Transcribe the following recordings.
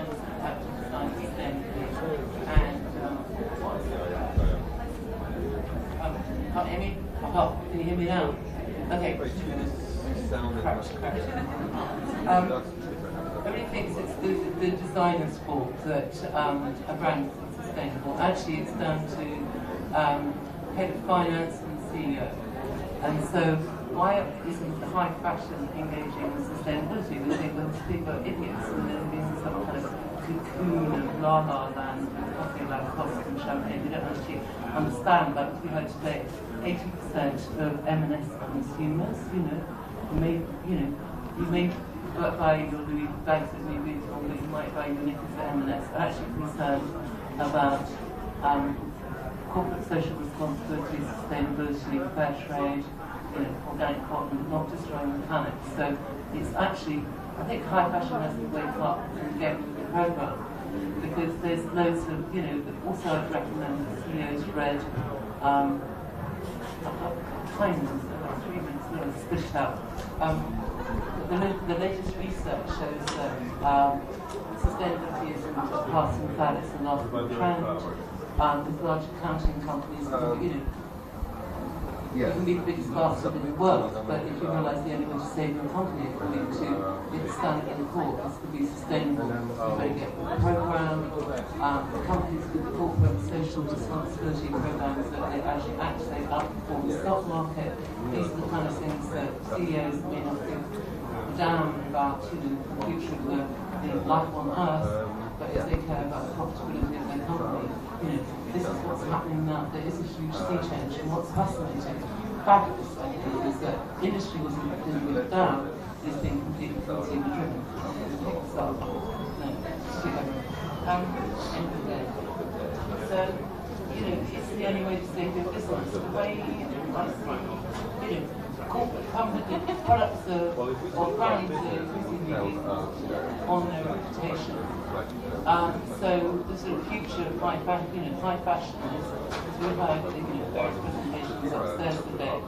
designers have to design sustainably. And can't hear me? Oh, can you hear me now? Okay. Everybody thinks it's the designer's fault that a brand isn't sustainable. Actually, it's down to head of finance and CEO. And so, why isn't high fashion engaging in sustainability? We think that people are idiots and they're living in some kind of cocoon of lala land with coffee like coffee and champagne. We don't actually understand, like we heard today, 80% of M&S consumers, you may buy your Louis bags at Louis Vuitton, but you might buy your knickers at M&S. Are actually concerned about corporate social responsibility, sustainability, fair trade, organic cotton, not destroying the planet. So it's actually, I think high fashion has to wake up and get with the program, because there's loads of, also I'd recommend that CEOs read Times, about 3 minutes, spit it out. The latest research shows that sustainability isn't a passing fad, it's a lasting trend. With large accounting companies, you can be the biggest bastard in the world, but if you realise the only way to save your company according to its standing in court is to be sustainable, you better get with the programme. Companies with corporate social responsibility programmes that they actually outperform the stock market. These are the kind of things that CEOs may not give a damn about, the future of the life on Earth, but if they care about the profitability of their company, this is what's happening now. There is a huge sea change, and what's fascinating, fabulous is that industry wasn't moved down, is being completely consumer driven. So, it's the only way to save your business. The way corporate company products or brands are increasingly on their reputation. So the sort of future of high fashion is, we heard various presentations upstairs today,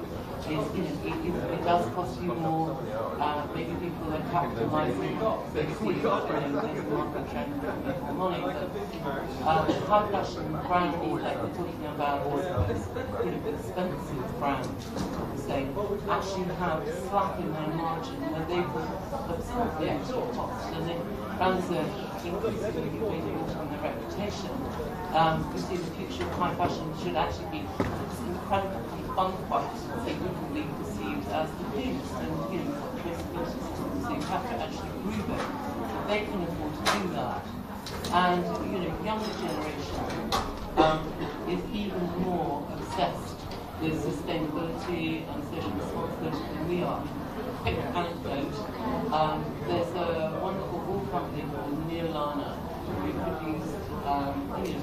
it does cost you more, maybe people are capitalising, they see there's a market trend for people money, but high fashion brand like we're talking about is expensive brands, say, actually have slack in their margin where they can absorb the extra cost, and brands are increasingly building on their reputation. We see the future of high fashion should actually be incredibly unquite, so we can be perceived as the biggest, and traceability systems, so you have to actually prove it. They can afford to do that. And younger generation is even more obsessed with sustainability and social responsibility than we are. Quick anecdote, there's a wonderful wool company called Lala who produced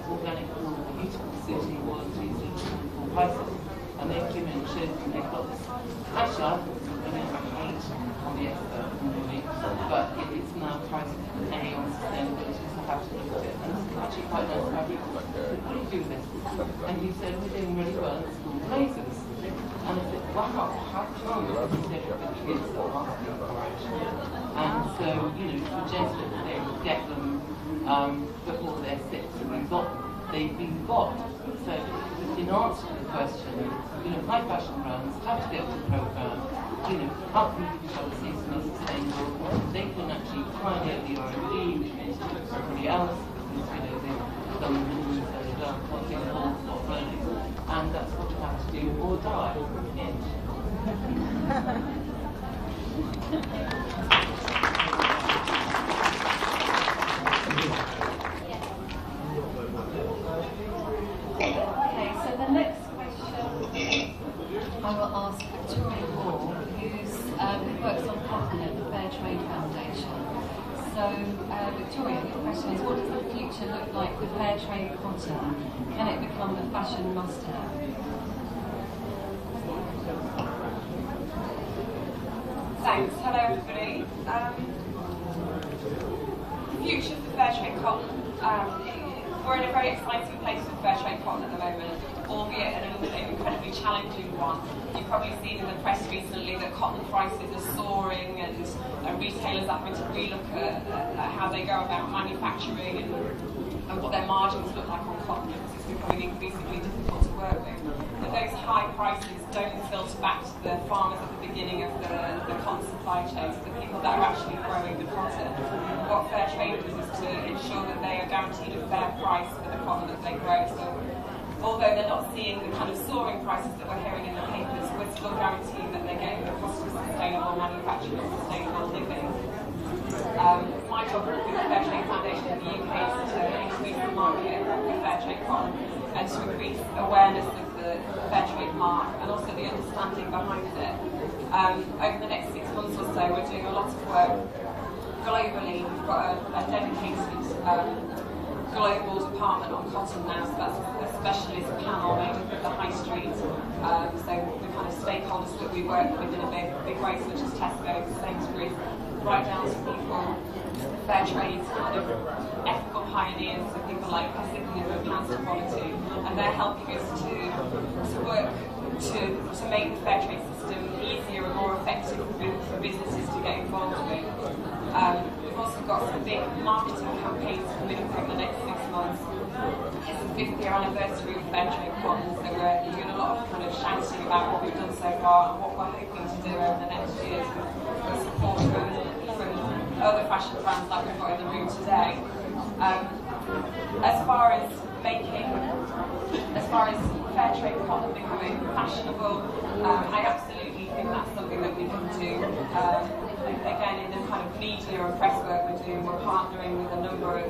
organic wool, beautiful city wool at reasonable prices. And they came in and showed them they've got this. Actually, I thought it was only like 8 on the expert movie, but it's now priced a penny on sustainability, so I have to look at it. And it's actually quite nice fabric. What do you do with this? And he said, we're doing really well in school blazers. And I said, wow, how come the kids are asking for it? And so, suggested that they would get them before they're 6, and they've been got. So, in answer to the question, high fashion brands have to get to the programme, how can you show the season is sustainable? They can actually pioneer the R&D, which means everybody else, because they've done the minimum, they've done costing all for learning, and that's what you have to do or die in. I will ask Victoria Moore, who works on cotton at the Fairtrade Foundation. So, Victoria, your question is, what does the future look like for Fairtrade cotton? Can it become a fashion must-have? Thanks. Hello, everybody. The future for Fairtrade cotton. We're in a very exciting place with Fairtrade cotton at the moment, albeit an incredibly challenging one. You've probably seen in the press recently that cotton prices are soaring and retail retailers are having to relook at how they go about manufacturing and what their margins look like on cotton, because it's becoming increasingly difficult to work with. But those high prices don't filter back to the farmers at the beginning of the cotton supply chain, so the people that are actually growing the cotton. What fair trade does is to ensure that they are guaranteed a fair price for the cotton that they grow. So although they're not seeing the kind of soaring prices that we're hearing in the papers, we're still guaranteeing that they're getting the cost of sustainable manufacturing and sustainable living. My job with the Fair Trade Foundation in the UK is to increase the market for fair trade cotton and to increase awareness of the fair trade mark and also the understanding behind it. Over the next 6 months or so, we're doing a lot of work globally. We've got a dedicated global department on cotton now, so that's a specialist panel made up of the high street. So the kind of stakeholders that we work with in a big way, such as Tesco, Sainsbury's, right down to people, fair trade, kind of ethical pioneers, so people like Katharine and Council Quality, and they're helping us to work to make the fair trade system easier and more effective for businesses to get involved with. We've also got some big marketing campaigns coming up over the next 6 months. It's the 5th year anniversary of fair trade cotton, so we're doing a lot of kind of shouting about what we've done so far and what we're hoping to do over the next years with support from other fashion brands like we've got in the room today. As far as fair trade cotton becoming fashionable, I absolutely think that's something that we can do. Again, in the kind of media and press work we're doing, we're partnering with a number of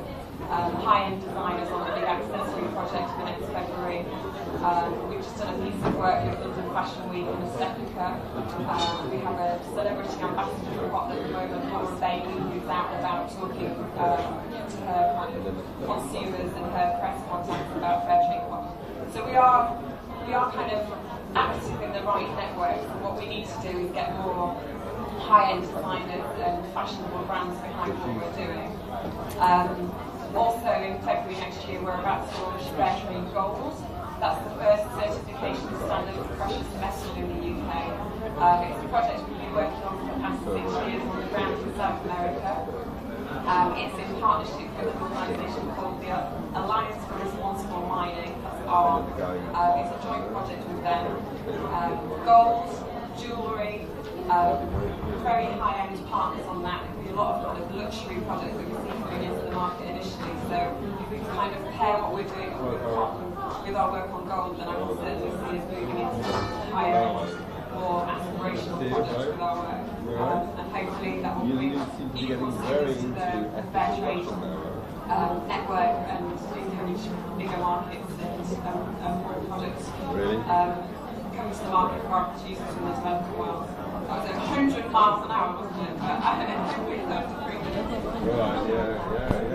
high-end designers on a big accessory project for next February. We've just done a piece of work with London Fashion Week in Estetica. We have a celebrity ambassador for cotton at the moment, Laura Bailey, who's out and about talking to her kind of consumers and her press contacts about fair trade cotton. So we are kind of active in the right networks, and what we need to do is get more high-end designers and fashionable brands behind what we're doing. Also in February next year we're about to launch Fair Trade Gold. That's the first certification standard for precious metal in the UK. It's a project we've been working on for the past 6 years on the ground in South America. It's in partnership with an organisation called the Alliance for Responsible Mining. That's ARM. It's a joint project with them. Gold, jewellery, very high-end partners on that. There'll be a lot of kind of luxury products that we see coming into the market initially. So if we can kind of pair what we're doing with cotton with our work on gold, then I can certainly see us moving into higher-end, more aspirational products with our work. And hopefully that will bring equal service to the fair trade network and encourage bigger markets and more products coming to the market for our producers in the developing world. That was 100 miles an hour, wasn't it? But I don't know, 3 minutes. Right, yeah.